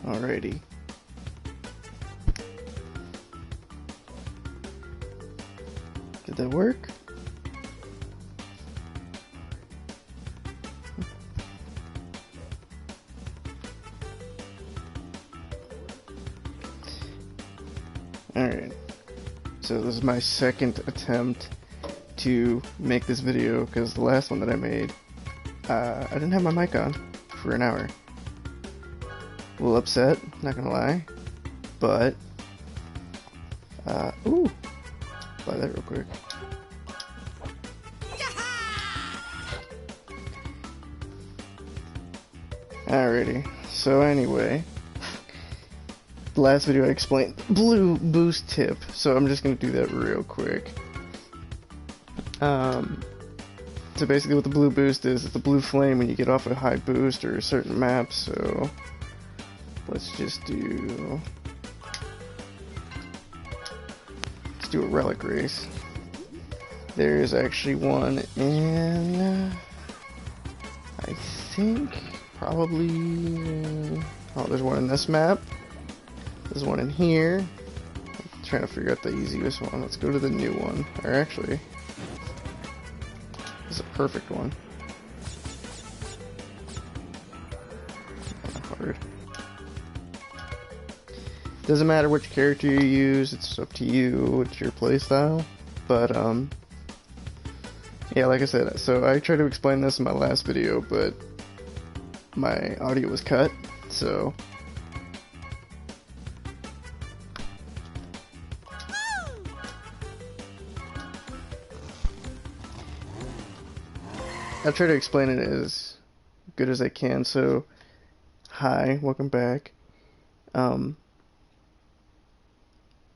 Alrighty. Did that work? Alright. So this is my second attempt to make this video because the last one that I made, I didn't have my mic on for an hour. A little upset, not gonna lie, but ooh, buy that real quick. Alrighty, so anyway, the last video I explained blue boost tip, so I'm just gonna do that real quick. So basically what the blue boost is, it's a blue flame when you get off a high boost or a certain map, so let's do a relic race. There's actually one in, I think, probably, oh, there's one in this map. There's one in here. I'm trying to figure out the easiest one. Let's go to the new one. Or actually, this is a perfect one. Not hard. Doesn't matter which character you use, it's up to you, it's your playstyle. But, yeah, like I said, so I tried to explain this in my last video, but my audio was cut, so I'll try to explain it as good as I can. So, hi, welcome back.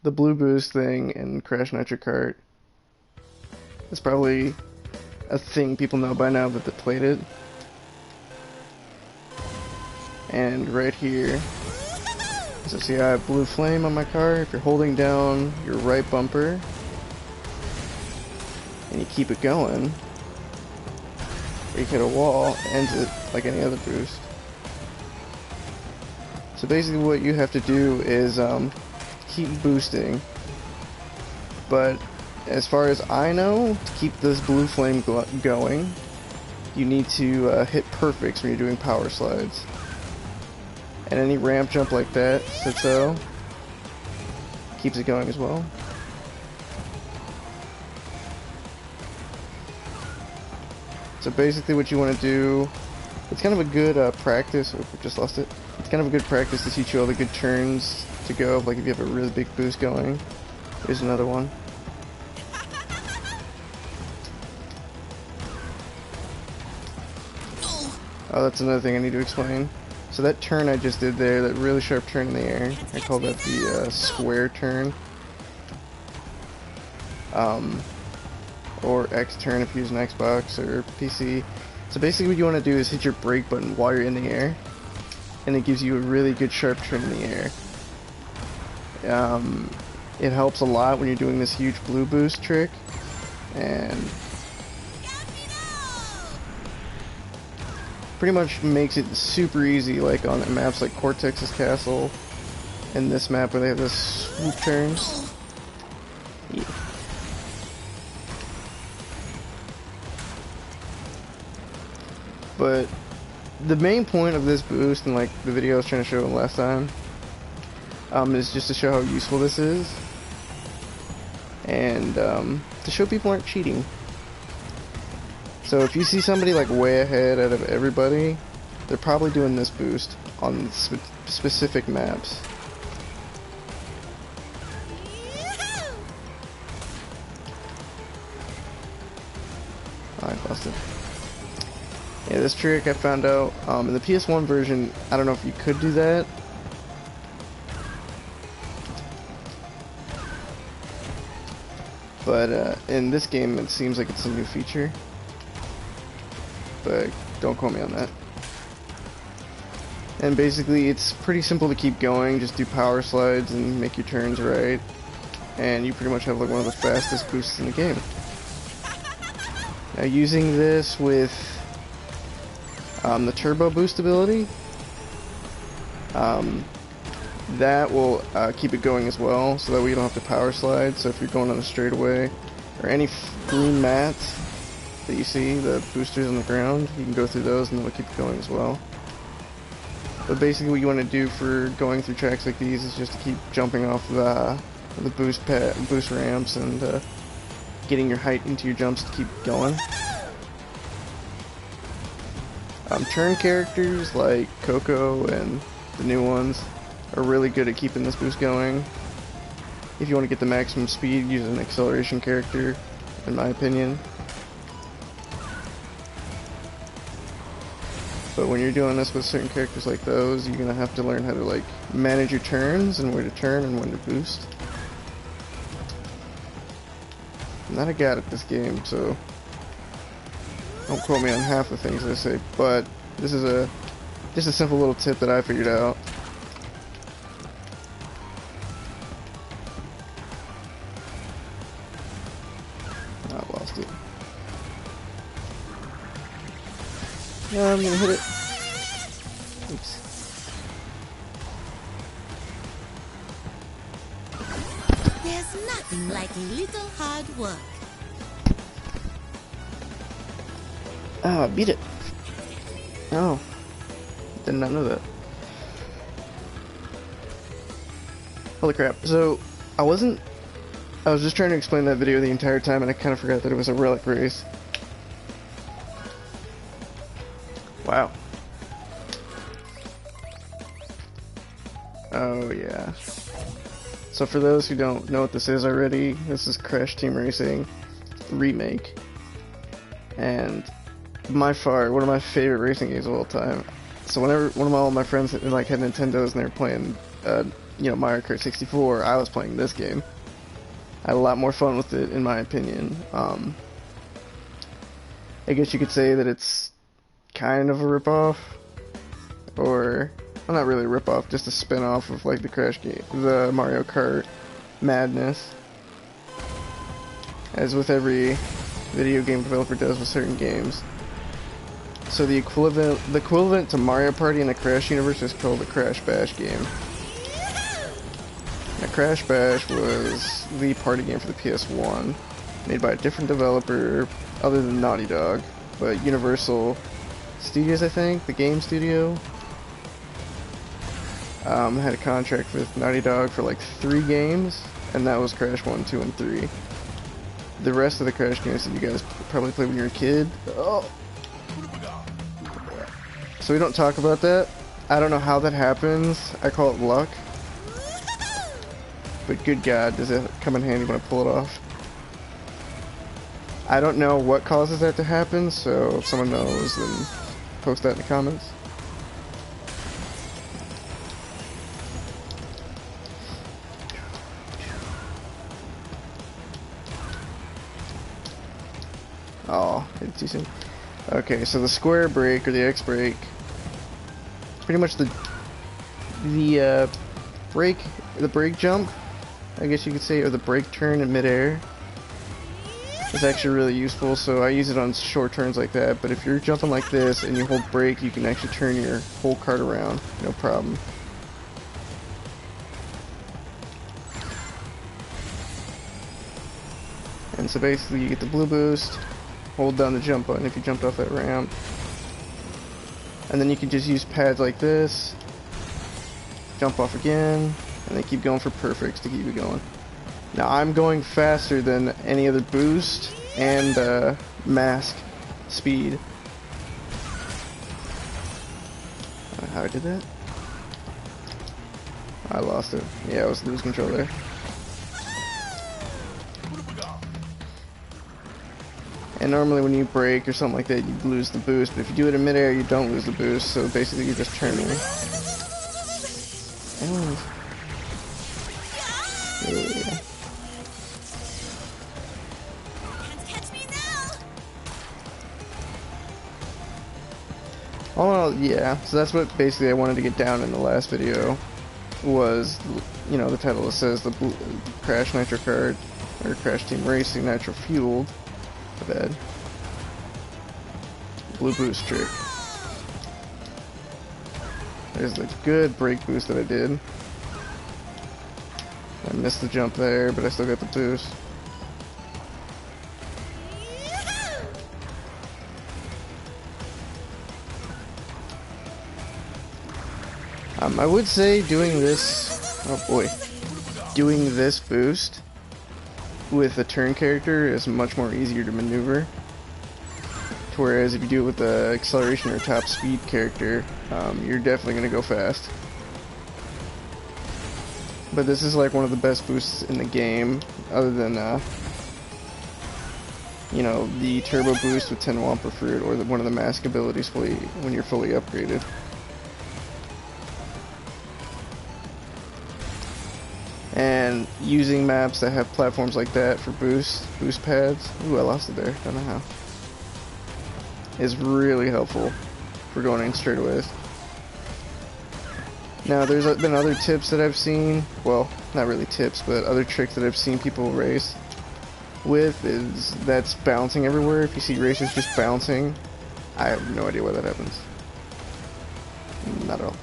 The blue boost thing in Crash Nitro Kart is probably a thing people know by now that they played it. And right here, so see I have blue flame on my car. If you're holding down your right bumper and you keep it going, or you hit a wall, ends it like any other boost. So basically what you have to do is keep boosting, but as far as I know, to keep this blue flame going, you need to hit perfects when you're doing power slides. And any ramp jump like that, so keeps it going as well. So basically what you want to do, it's kind of a good practice, oh, just lost it. It's kind of a good practice to teach you all the good turns to go, like if you have a really big boost going. Here's another one. Oh, that's another thing I need to explain. So that turn I just did there, that really sharp turn in the air, I call that the square turn. Or X turn if you use an Xbox or PC. So basically what you want to do is hit your brake button while you're in the air, and it gives you a really good sharp turn in the air. It helps a lot when you're doing this huge blue boost trick, and pretty much makes it super easy, like on maps like Cortex's Castle and this map where they have the swoop turns. Yeah. But the main point of this boost, and like the video I was trying to show last time, is just to show how useful this is, and to show people aren't cheating. So if you see somebody like way ahead out of everybody, they're probably doing this boost on specific maps. Oh, I lost it. Yeah, this trick I found out in the PS1 version. I don't know if you could do that. But in this game, it seems like it's a new feature. But don't quote me on that. And basically, it's pretty simple to keep going. Just do power slides and make your turns right. And you pretty much have like one of the fastest boosts in the game. Now, using this with the turbo boost ability, that will keep it going as well, so that way you don't have to power slide. So if you're going on a straightaway or any green mats that you see, the boosters on the ground, you can go through those and it'll keep it going as well. But basically what you want to do for going through tracks like these is just to keep jumping off the boost ramps and getting your height into your jumps to keep going. Turn characters like Coco and the new ones are really good at keeping this boost going. If you want to get the maximum speed, use an acceleration character, in my opinion. But when you're doing this with certain characters like those, you're gonna have to learn how to like manage your turns and where to turn and when to boost. I'm not a god at this game, so don't quote me on half the things I say. But this is just a simple little tip that I figured out. I lost it. Yeah, I'm gonna hit it. Oops. There's nothing like a little hard work. Oh, I beat it. Oh. Did not know that. Holy crap. So, I was just trying to explain that video the entire time and I kind of forgot that it was a relic race. Wow. Oh yeah. So for those who don't know what this is already, this is Crash Team Racing Remake. And by far one of my favorite racing games of all time. So whenever all my friends had Nintendos and they were playing Mario Kart 64, I was playing this game. I had a lot more fun with it, in my opinion. I guess you could say that it's kind of a ripoff, or well, not really a ripoff, just a spin-off of like the Crash game, the Mario Kart madness, as with every video game developer does with certain games. So the equivalent to Mario Party in the Crash universe is called the Crash Bash game. Now, Crash Bash was the party game for the PS1, made by a different developer other than Naughty Dog, but Universal Studios, I think, the game studio, had a contract with Naughty Dog for like 3 games, and that was Crash 1, 2, and 3. The rest of the Crash games that you guys probably played when you were a kid. Oh. So we don't talk about that. I don't know how that happens. I call it luck. But good God, does it come in handy when I pull it off. I don't know what causes that to happen, so if someone knows, then post that in the comments. Oh, hit it too soon. Okay, so the square brake or the X brake, pretty much the brake jump, I guess you could say, or the brake turn in midair. It's actually really useful, so I use it on short turns like that, but if you're jumping like this and you hold brake, you can actually turn your whole cart around, no problem. And so basically you get the blue boost, hold down the jump button if you jumped off that ramp, and then you can just use pads like this, jump off again, and then keep going for perfects to keep it going. Now I'm going faster than any other boost and mask speed. How I did that? I lost it. Yeah, I was losing control there. And normally when you break or something like that, you lose the boost, but if you do it in midair, you don't lose the boost, so basically you're just turning. Oh. Yeah. Oh, yeah, so that's what basically I wanted to get down in the last video, was, you know, the title that says the Crash Nitro Kart, or Crash Team Racing Nitro-Fueled, my bad, blue boost trick. There's the good brake boost that I did. I missed the jump there, but I still got the boost. I would say doing this, oh boy, doing this boost with a turn character is much more easier to maneuver. Whereas if you do it with the acceleration or top speed character, you're definitely going to go fast. But this is like one of the best boosts in the game, other than, you know, the turbo boost with 10 Wampa Fruit, or one of the mask abilities when you're fully upgraded. And using maps that have platforms like that for boost pads, ooh, I lost it there, don't know how, is really helpful for going in straightaways. Now there's been other tips that I've seen, well, not really tips, but other tricks that I've seen people race with, is that's bouncing everywhere. If you see racers just bouncing, I have no idea why that happens. Not at all.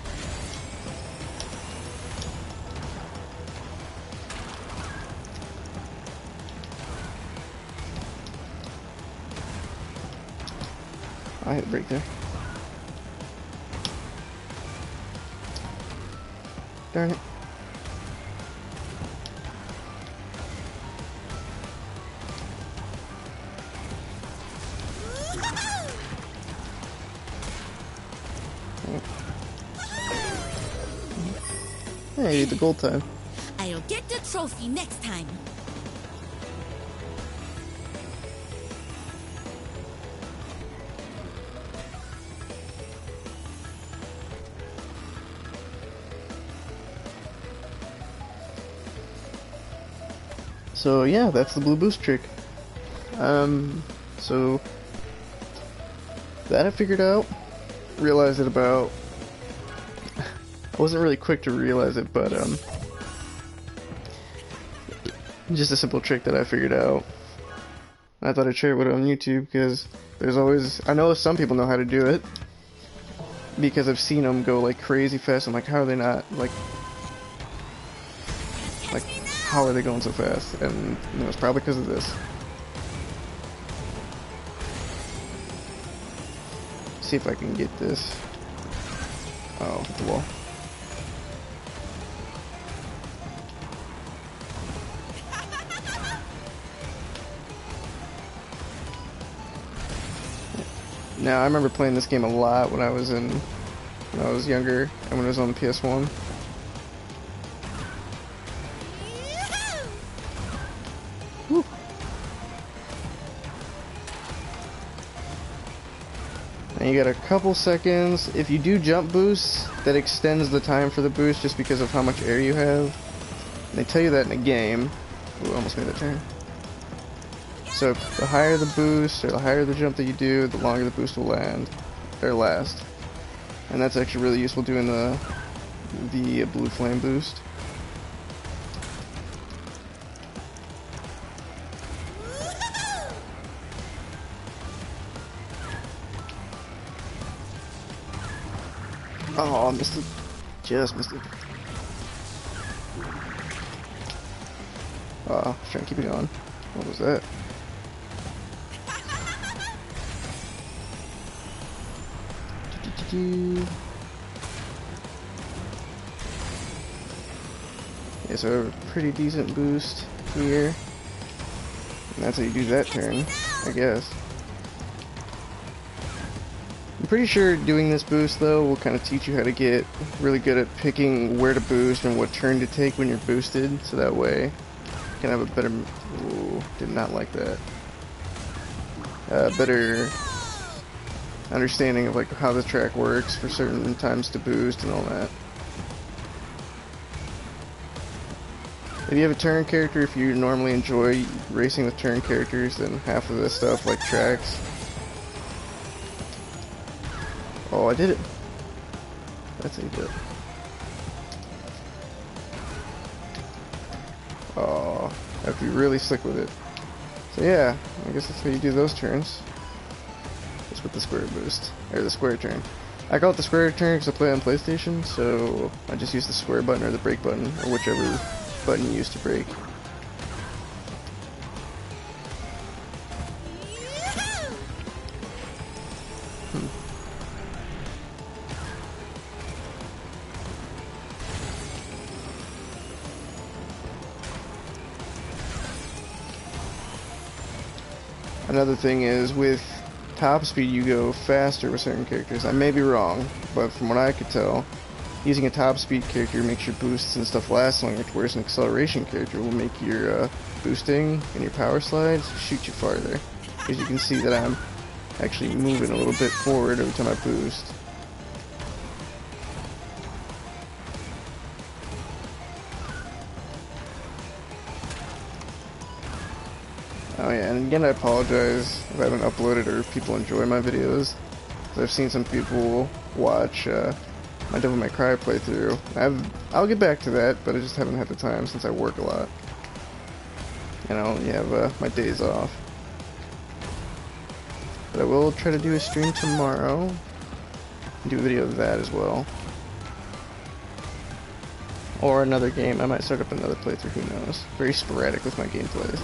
I hit brake there. Darn it. Hey, the gold time. I'll get the trophy next time. So yeah, that's the blue boost trick. So that I figured out. Realized it about. I wasn't really quick to realize it, but just a simple trick that I figured out. I thought I'd share it with it on YouTube because there's always. I know some people know how to do it because I've seen them go like crazy fast. I'm like, how are they not like? How are they going so fast? And you know, it's probably because of this. See if I can get this. Oh, hit the wall. Now I remember playing this game a lot when I was younger and when it was on the PS1. Woo. And you got a couple seconds. If you do jump boosts, that extends the time for the boost just because of how much air you have. And they tell you that in the game. Ooh, almost made that turn. So the higher the boost, or the higher the jump that you do, the longer the boost will last. And that's actually really useful doing the blue flame boost. Oh, I missed it. Just missed it. Oh, I was trying to keep it on. What was that? Yeah, so a pretty decent boost here. And that's how you do that turn, I guess. I'm pretty sure doing this boost though will kind of teach you how to get really good at picking where to boost and what turn to take when you're boosted, so that way you can have a better... Ooh, did not like that. better understanding of like how the track works for certain times to boost and all that. If you have a turn character, if you normally enjoy racing with turn characters, then half of this stuff, like tracks. Oh, I did it. That's how you do it. Oh, I have to be really slick with it. So yeah, I guess that's how you do those turns. Just with the square boost, or the square turn. I call it the square turn because I play on PlayStation, so I just use the square button or the brake button, or whichever button you use to brake. Another thing is, with top speed you go faster with certain characters. I may be wrong, but from what I could tell, using a top speed character makes your boosts and stuff last longer, whereas an acceleration character will make your boosting and your power slides shoot you farther. As you can see that I'm actually moving a little bit forward every time I boost. Oh yeah, and again I apologize if I haven't uploaded or if people enjoy my videos. I've seen some people watch my Devil May Cry playthrough. I'll get back to that, but I just haven't had the time since I work a lot. And I only have my days off. But I will try to do a stream tomorrow. And do a video of that as well. Or another game. I might start up another playthrough, who knows. Very sporadic with my gameplays.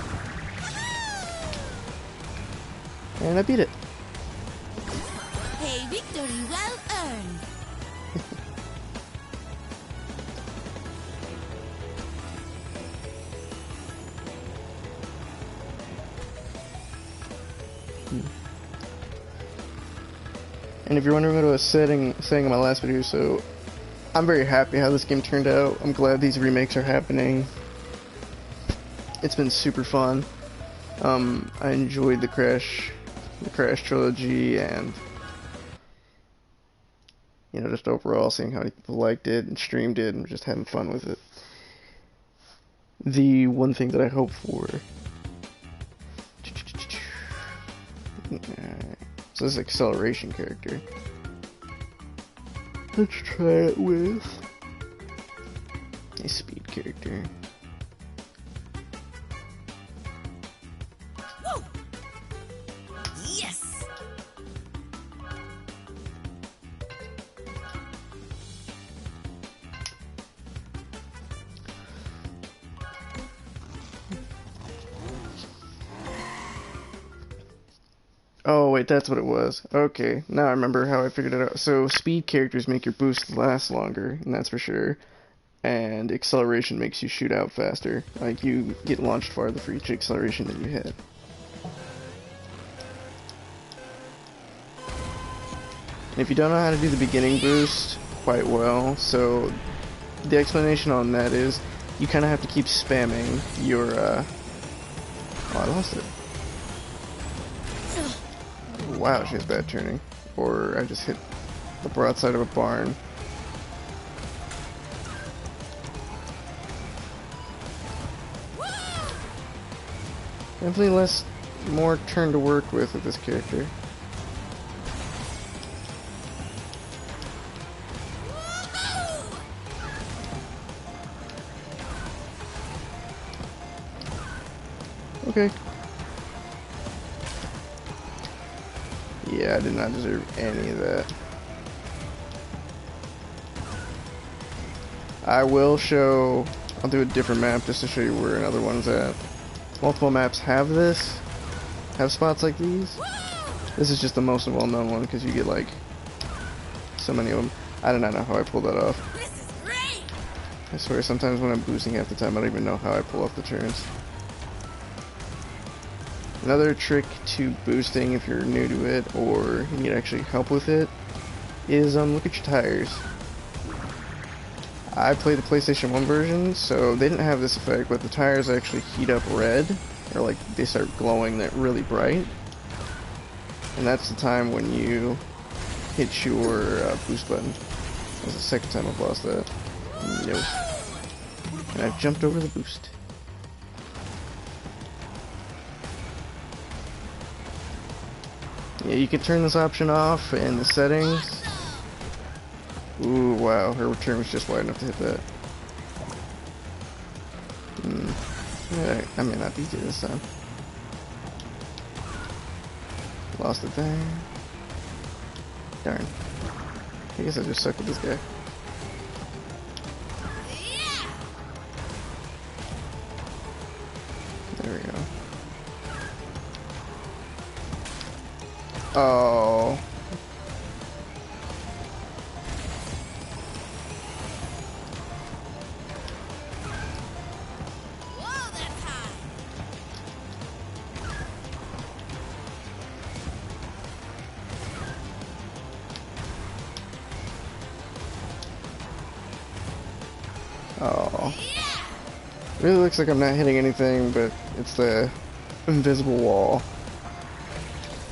And I beat it. Hey, victory well earned. And if you're wondering what I was saying in my last video, so I'm very happy how this game turned out. I'm glad these remakes are happening. It's been super fun. I enjoyed the Crash trilogy, and you know, just overall seeing how many people liked it and streamed it and just having fun with it. The one thing that I hope for, so this is acceleration character. Let's try it with a speed character. Woo! Yes! Oh wait, that's what it was. Okay, now I remember how I figured it out. So speed characters make your boost last longer, and that's for sure. And acceleration makes you shoot out faster. Like, you get launched farther for each acceleration that you hit. And if you don't know how to do the beginning boost quite well, so the explanation on that is you kind of have to keep spamming your, oh, I lost it. Wow, she has bad turning. Or I just hit the broadside of a barn. Definitely more turn to work with this character. Okay. Yeah, I did not deserve any of that. I'll do a different map just to show you where another one's at. Multiple maps have spots like these. This is just the most well-known one because you get like so many of them. I do not know how I pulled that off. This is great! I swear sometimes when I'm boosting half the time I don't even know how I pull off the turns. Another trick to boosting, if you're new to it or you need actually help with it, is look at your tires. I played the PlayStation 1 version, so they didn't have this effect, but the tires actually heat up red, or like they start glowing that really bright. and that's the time when you hit your boost button. That's the second time I've lost that. Nope. And I've jumped over the boost. Yeah, you can turn this option off in the settings. Ooh, wow, her return was just wide enough to hit that. Yeah, I may not beat you this time. Lost it there. Darn. I guess I just suck with this guy. There we go. Oh. Oh. Really looks like I'm not hitting anything, but it's the invisible wall.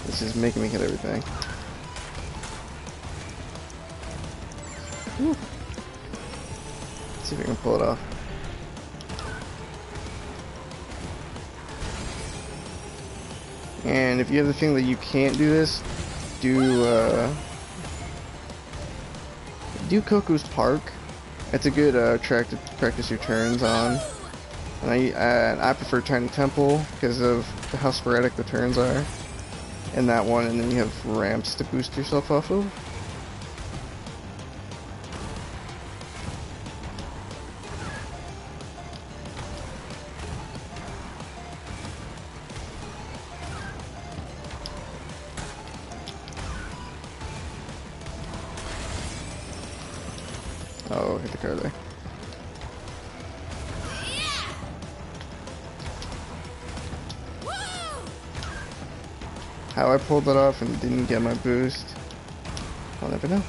This is making me hit everything. Whew. Let's see if we can pull it off. And if you have the feeling that you can't do this, do Coco's Park. It's a good track to practice your turns on. And I prefer Tiny Temple because of how sporadic the turns are in that one, and then you have ramps to boost yourself off of. Oh, hit the car there. How I pulled that off and didn't get my boost, I'll never know.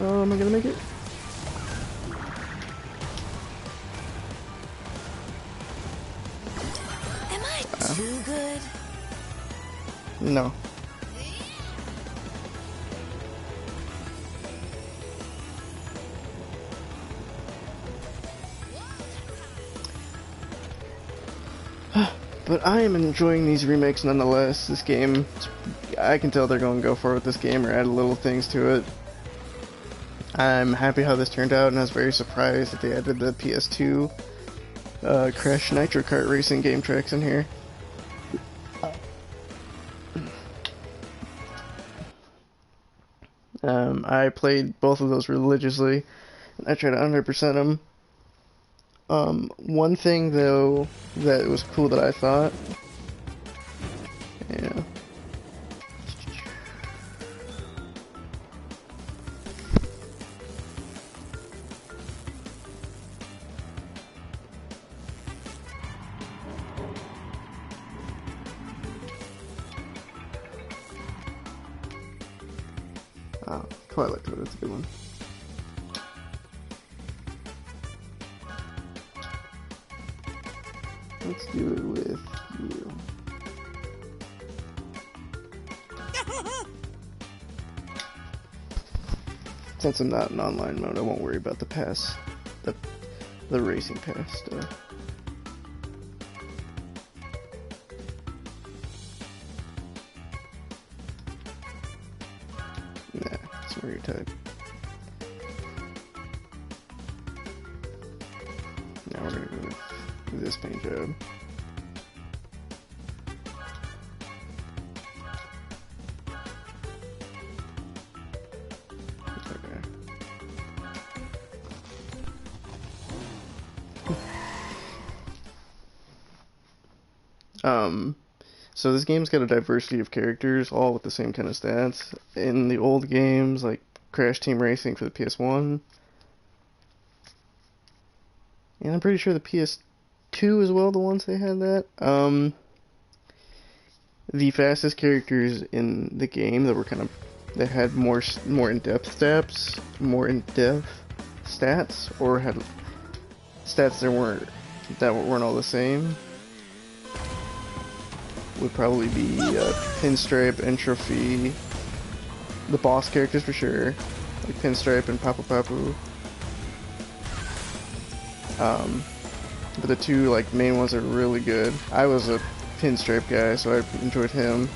Oh, am I gonna make it? Am I too good? No. But I am enjoying these remakes nonetheless. This game, I can tell they're going to go for it with this game or add little things to it. I'm happy how this turned out, and I was very surprised that they added the PS2 Crash Nitro Kart Racing game tracks in here. I played both of those religiously, and I tried to 100% them. One thing though that was cool that I thought, yeah. Oh, Twilight Toad, that's a good one. Let's do it with you. Since I'm not in online mode, I won't worry about the pass, the racing pass stuff. Nah, it's Mario type. Now we're gonna go with this paint job. So this game's got a diversity of characters, all with the same kind of stats. In the old games, like Crash Team Racing for the PS1, and I'm pretty sure the PS2 as well, the ones they had that. The fastest characters in the game that were that had more in-depth stats, or had stats that weren't all the same, would probably be Pinstripe, Entropy, the boss characters for sure, like Pinstripe and Papu Papu. But the two like main ones are really good. I was a Pinstripe guy, so I enjoyed him.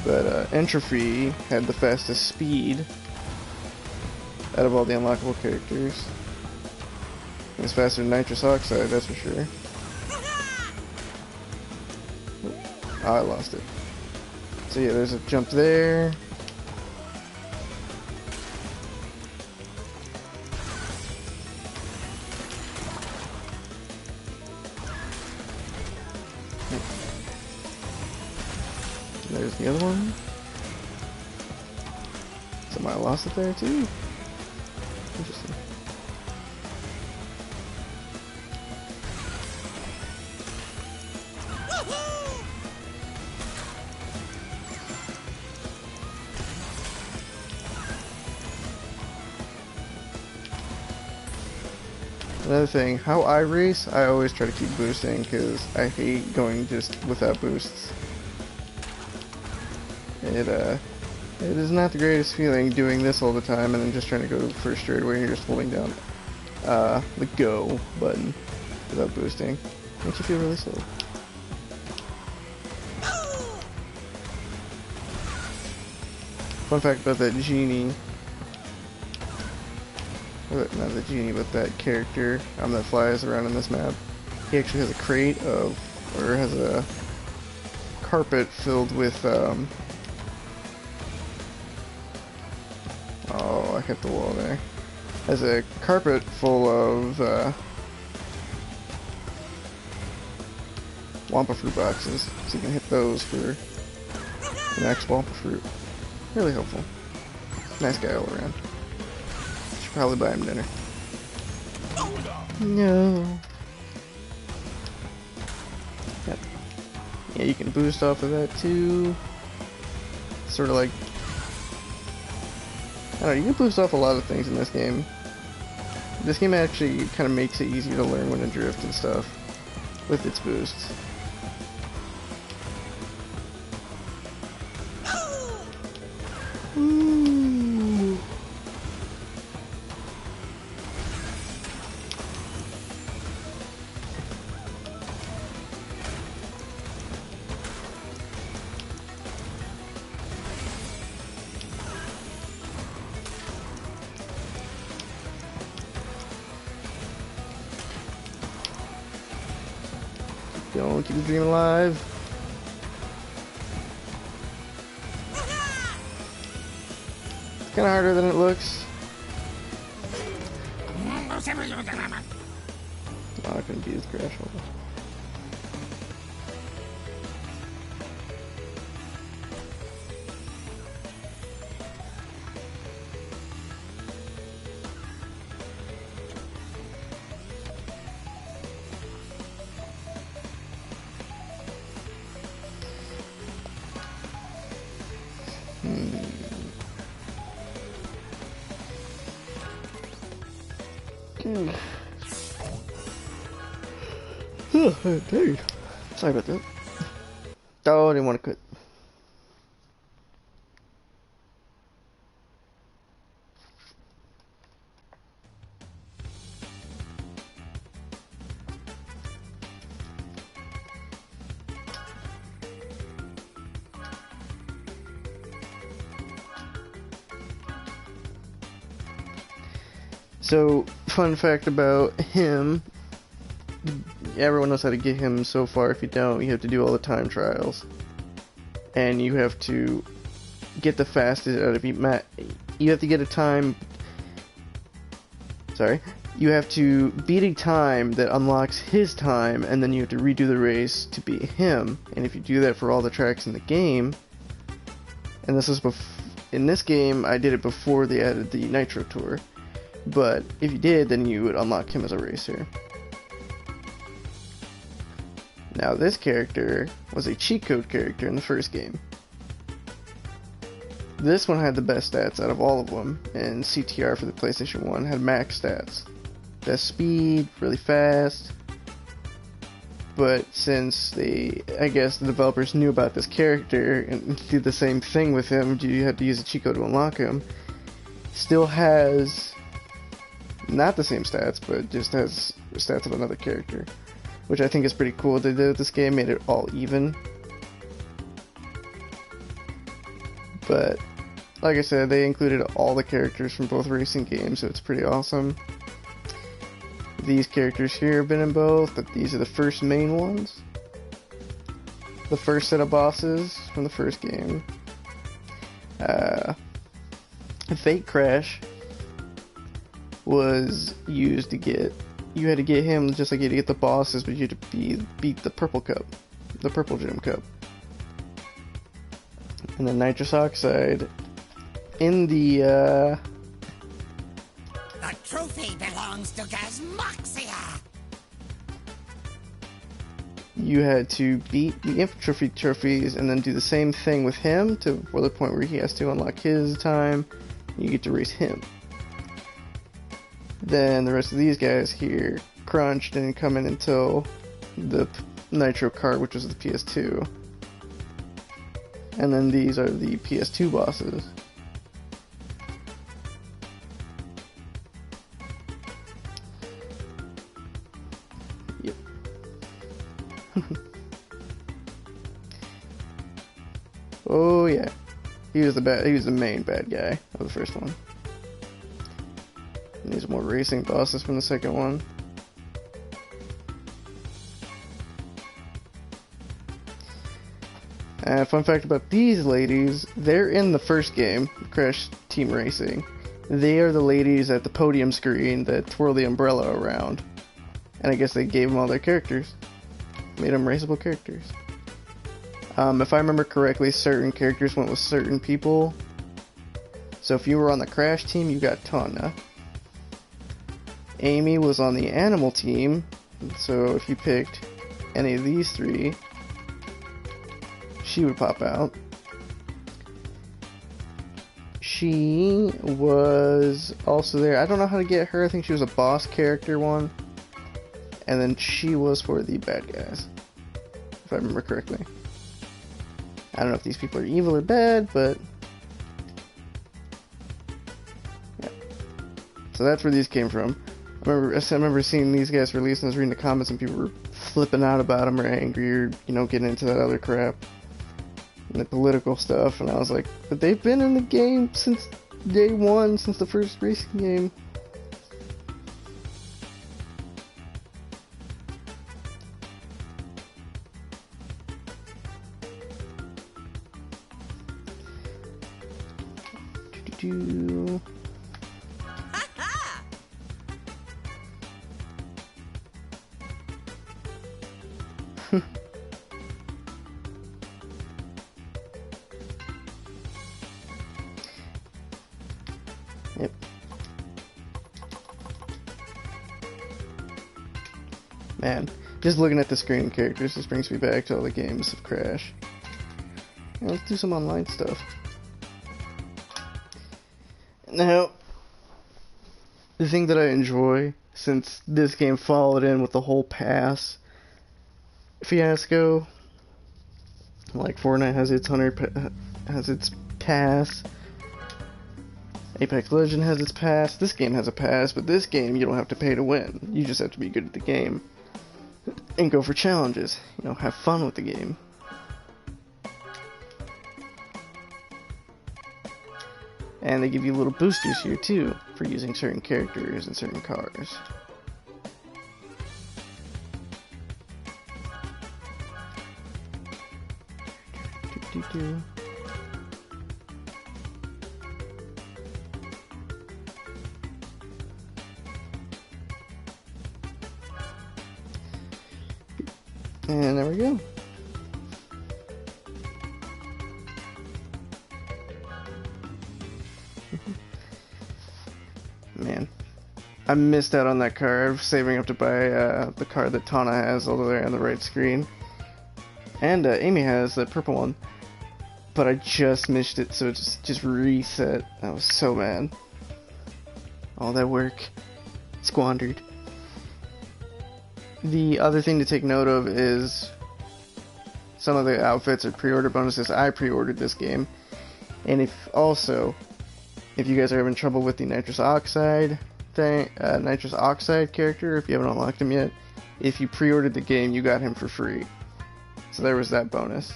But Entropy had the fastest speed out of all the unlockable characters. It's faster than nitrous oxide, that's for sure. Oh, I lost it. So yeah, there's a jump there. There's the other one. Somebody lost it there too. Interesting. Another thing, how I race, I always try to keep boosting because I hate going just without boosts. It is not the greatest feeling doing this all the time and then just trying to go for a straightaway and you're just holding down the go button without boosting. Makes you feel really slow. Fun fact about that genie, or not the genie, but that character that flies around in this map, he actually has a crate of, or has a carpet filled with, oh, I hit the wall there. Has a carpet full of Wampa fruit boxes, so you can hit those for the next Wampa fruit. Really helpful. Nice guy all around. Should probably buy him dinner. No. Yep. Yeah, you can boost off of that too. Sort of like, I don't know, you can boost off a lot of things in this game. This game actually kind of makes it easier to learn when to drift and stuff with its boosts. Ooh. Don't keep the dream alive. It's kind of harder than it looks. Oh, I couldn't beat his crash level. Dude. Sorry about that. Oh, I didn't want to quit. So, fun fact about him, everyone knows how to get him so far. If you don't, you have to do all the time trials. And you have to get the fastest out of you. You have to get a time. Sorry. You have to beat a time that unlocks his time, and then you have to redo the race to beat him. And if you do that for all the tracks in the game, and this was in this game, I did it before they added the Nitro Tour. But if you did, then you would unlock him as a racer. Now this character was a cheat code character in the first game. This one had the best stats out of all of them, and CTR for the PlayStation 1 had max stats. Best speed, really fast. But since I guess the developers knew about this character and did the same thing with him, you had to use a cheat code to unlock him, still has not the same stats, but just has the stats of another character, which I think is pretty cool. They did with this game, made it all even. But like I said, they included all the characters from both racing games, so it's pretty awesome. These characters here have been in both, but these are the first main ones. The first set of bosses from the first game. Fake Crash was used to get... You had to get him just like you had to get the bosses, but you had to beat the purple cup. The purple gem cup. And then nitrous oxide in the trophy belongs to Gazmoxia. You had to beat the infantry trophies and then do the same thing with him to the point where he has to unlock his time. You get to race him. Then the rest of these guys here crunched and come in until the Nitro card, which was the PS2. And then these are the PS2 bosses. Yep. Oh yeah. He was the main bad guy of the first one. And these are more racing bosses from the second one. Fun fact about these ladies, they're in the first game, Crash Team Racing. They are the ladies at the podium screen that twirl the umbrella around. And I guess they gave them all their characters. Made them raceable characters. If I remember correctly, certain characters went with certain people. So if you were on the Crash team, you got Tana. Amy was on the Animal team, so if you picked any of these three, she would pop out. She was also there. I don't know how to get her. I think she was a boss character one. And then she was for the bad guys, if I remember correctly. I don't know if these people are evil or bad, but yeah. So that's where these came from. I remember seeing these guys released, and I was reading the comments, and people were flipping out about them or angry or, getting into that other crap. And the political stuff, and I was like, but they've been in the game since day one, since the first racing game. Yep. Man, just looking at the screen characters just brings me back to all the games of Crash. Yeah, let's do some online stuff. Now, the thing that I enjoy, since this game followed in with the whole pass fiasco, like Fortnite has its pass, Apex Legends has its pass, this game has a pass, but this game you don't have to pay to win. You just have to be good at the game and go for challenges, have fun with the game. And they give you little boosters here too for using certain characters and certain cars. And there we go. Man, I missed out on that car. I was saving up to buy the car that Tana has over there on the right screen. And Amy has the purple one. but I just missed it, so it just reset. I was so mad. All that work squandered. The other thing to take note of is some of the outfits are pre-order bonuses. I pre-ordered this game, and if you guys are having trouble with the nitrous oxide character, if you haven't unlocked him yet, if you pre-ordered the game, you got him for free. So there was that bonus.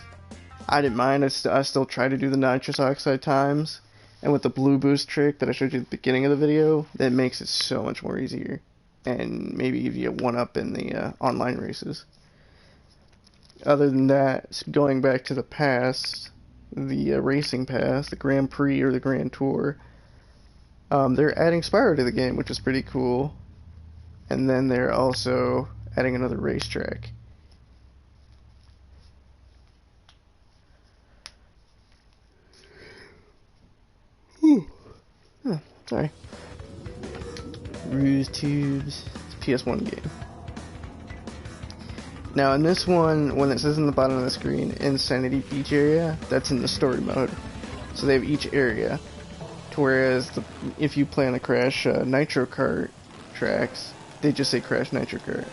I didn't mind. I still try to do the nitrous oxide times, and with the blue boost trick that I showed you at the beginning of the video, that makes it so much more easier, and maybe give you a one-up in the online races. Other than that, going back to the past, the racing pass, the Grand Prix or the Grand Tour, they're adding Spyro to the game, which is pretty cool. And then they're also adding another racetrack. Oh, sorry. Ruse Tubes. It's a PS1 game. Now in this one, when it says in the bottom of the screen, Insanity Beach area, that's in the story mode. So they have each area. To whereas if you play on the Crash Nitro Kart tracks, they just say Crash Nitro Kart.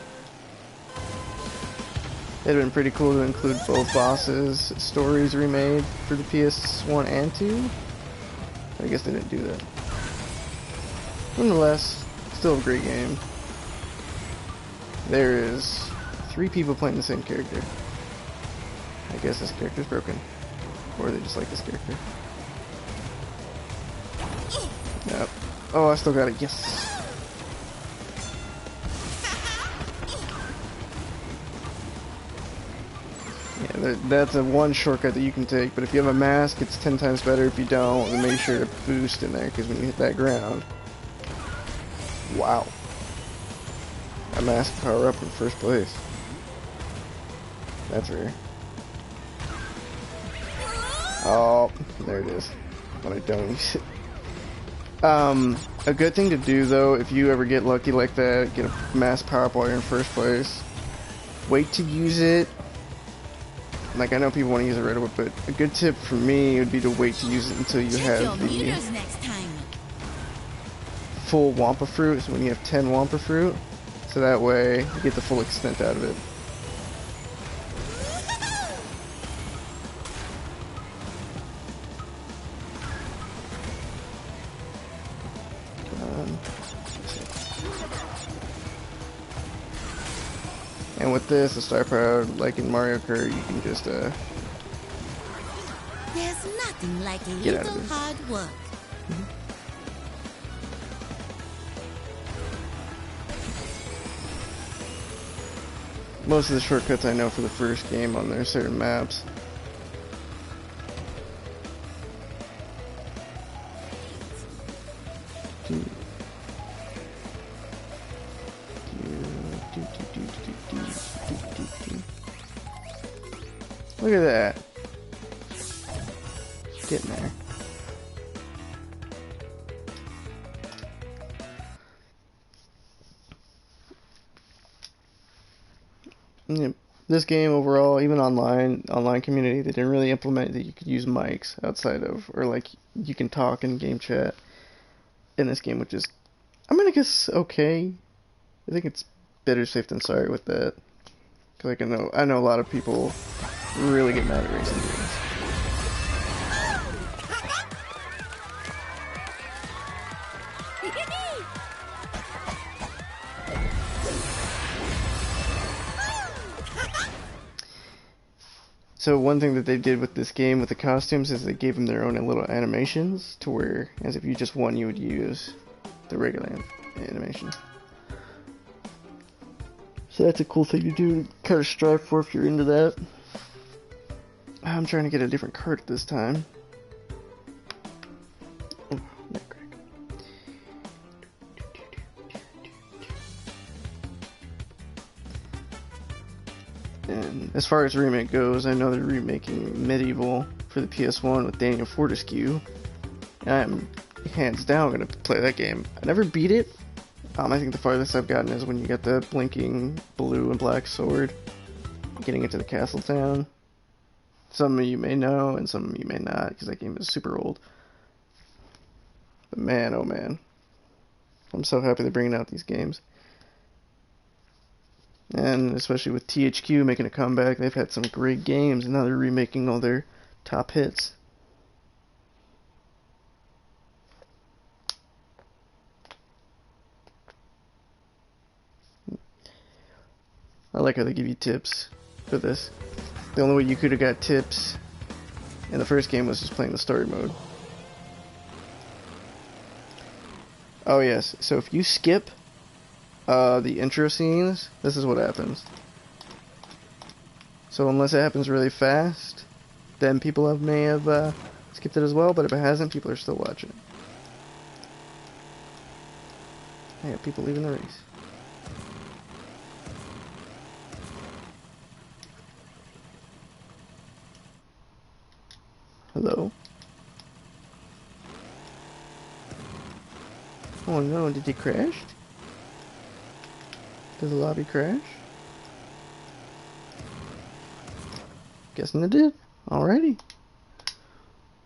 It'd been pretty cool to include both bosses' stories remade for the PS1 and 2. I guess they didn't do that. Nonetheless, still a great game. There is 3 people playing the same character. I guess this character's broken. Or they just like this character. Yep. Oh, I still got it. Yes. Yeah, that's a one shortcut that you can take, but if you have a mask, it's 10 times better. If you don't, then make sure to boost in there, because when you hit that ground... Wow. That mask power up in first place. That's rare. Oh, there it is. But I don't use it. A good thing to do though, if you ever get lucky like that, get a mass power up while you're in first place, wait to use it. Like, I know people want to use it right away, but a good tip for me would be to wait to use it until you have the full Wampa Fruit, so when you have 10 Wampa Fruit, so that way you get the full extent out of it. And with this, the star power, like in Mario Kart, you can just There's nothing like a get out little of this. hard work. Most of the shortcuts I know for the first game on there, certain maps. Look at that. Getting there. Yeah, this game overall, even online community, they didn't really implement that you could use mics outside of, or like you can talk in game chat in this game, which is, I'm gonna guess okay. I think it's better safe than sorry with that, because like I know a lot of people really get mad at racing games. So one thing that they did with this game with the costumes is they gave them their own little animations, to where, as if you just won, you would use the regular animation. So that's a cool thing to do, to kind of strive for if you're into that. I'm trying to get a different card this time. Oh, neck crack. And as far as remake goes, I know they're remaking Medieval for the PS1 with Daniel Fortescue. And I'm hands down gonna play that game. I never beat it. I think the farthest I've gotten is when you get the blinking blue and black sword, getting into the castle town. Some of you may know, and some of you may not, because that game is super old. But man, oh man. I'm so happy they're bringing out these games. And especially with THQ making a comeback, they've had some great games, and now they're remaking all their top hits. I like how they give you tips for this. The only way you could have got tips in the first game was just playing the story mode. Oh yes, so if you skip the intro scenes, this is what happens. So unless it happens really fast, then people may have skipped it as well, but if it hasn't, people are still watching. I got people leaving the race. Hello? Oh no, did he crash? Did the lobby crash? Guessing it did. Alrighty.